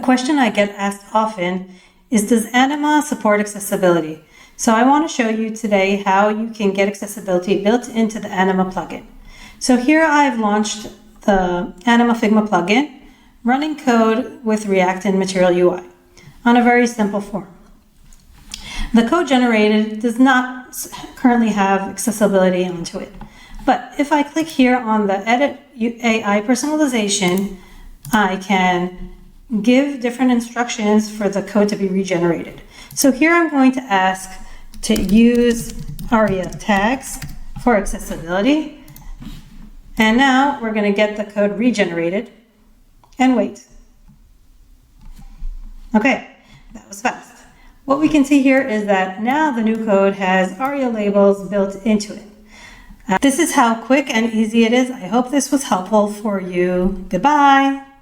question I get asked often is, does Anima support accessibility? So I want to show you today how you can get accessibility built into the Anima plugin. So here I've launched the Anima Figma plugin, running code with React and Material UI on a very simple form. The code generated does not currently have accessibility onto it. But if I click here on the Edit AI Personalization, I can give different instructions for the code to be regenerated. So here I'm going to ask to use Aria tags for accessibility. And now we're going to get the code regenerated and wait. Okay, that was fast. What we can see here is that now the new code has Aria labels built into it. This is how quick and easy it is. I hope this was helpful for you. Goodbye.